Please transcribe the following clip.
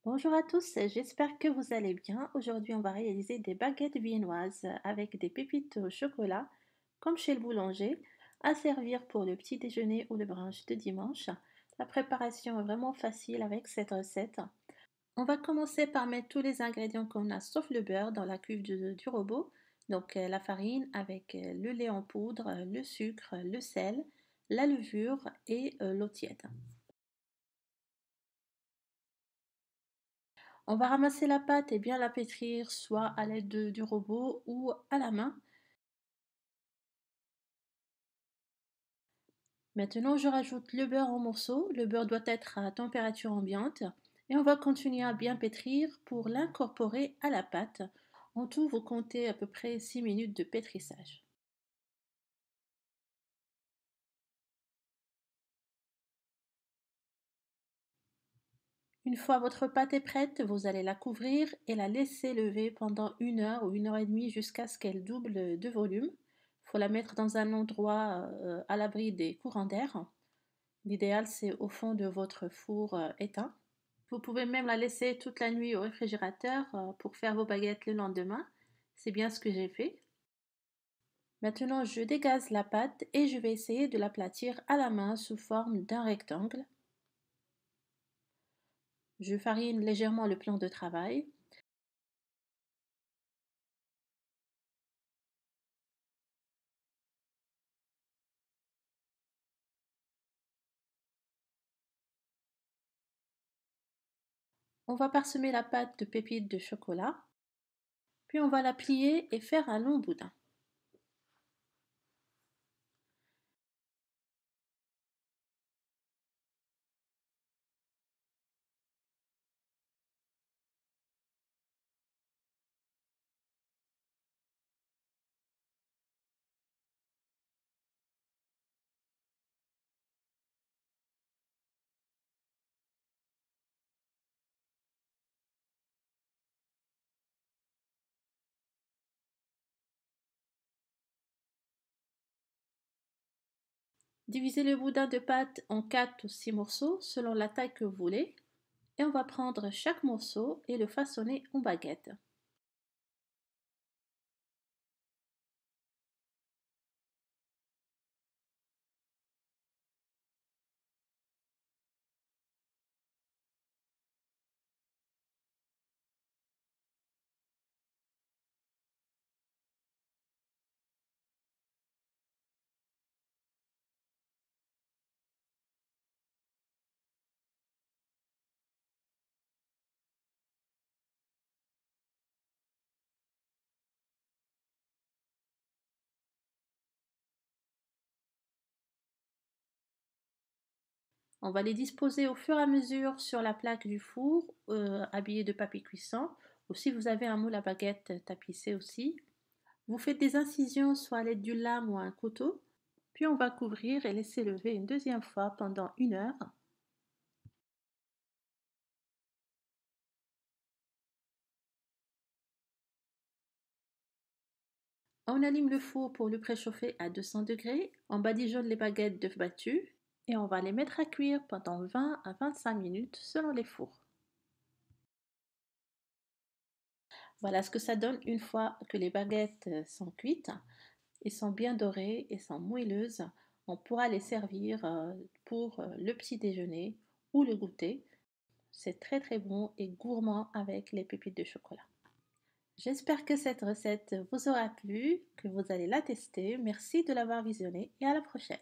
Bonjour à tous, j'espère que vous allez bien. Aujourd'hui, on va réaliser des baguettes viennoises avec des pépites au chocolat, comme chez le boulanger, à servir pour le petit déjeuner ou le brunch de dimanche. La préparation est vraiment facile avec cette recette. On va commencer par mettre tous les ingrédients qu'on a sauf le beurre dans la cuve du robot. Donc la farine avec le lait en poudre, le sucre, le sel, la levure et l'eau tiède. On va ramasser la pâte et bien la pétrir soit à l'aide du robot ou à la main. Maintenant, je rajoute le beurre en morceaux. Le beurre doit être à température ambiante et on va continuer à bien pétrir pour l'incorporer à la pâte. En tout, vous comptez à peu près 6 minutes de pétrissage. Une fois votre pâte est prête, vous allez la couvrir et la laisser lever pendant 1 heure ou 1 heure et demie jusqu'à ce qu'elle double de volume. Il faut la mettre dans un endroit à l'abri des courants d'air. L'idéal, c'est au fond de votre four éteint. Vous pouvez même la laisser toute la nuit au réfrigérateur pour faire vos baguettes le lendemain. C'est bien ce que j'ai fait. Maintenant, je dégaze la pâte et je vais essayer de l'aplatir à la main sous forme d'un rectangle. Je farine légèrement le plan de travail. On va parsemer la pâte de pépites de chocolat. Puis on va la plier et faire un long boudin. Divisez le boudin de pâte en 4 ou 6 morceaux selon la taille que vous voulez. Et on va prendre chaque morceau et le façonner en baguette. On va les disposer au fur et à mesure sur la plaque du four, habillée de papier cuisson, ou si vous avez un moule à baguette tapissé aussi. Vous faites des incisions soit à l'aide d'une lame ou un couteau, puis on va couvrir et laisser lever une deuxième fois pendant 1 heure. On allume le four pour le préchauffer à 200 degrés, on badigeonne les baguettes d'œufs battus et on va les mettre à cuire pendant 20 à 25 minutes selon les fours. Voilà ce que ça donne une fois que les baguettes sont cuites et sont bien dorées et sont moelleuses. On pourra les servir pour le petit déjeuner ou le goûter. C'est très très bon et gourmand avec les pépites de chocolat. J'espère que cette recette vous aura plu, que vous allez la tester. Merci de l'avoir visionnée et à la prochaine.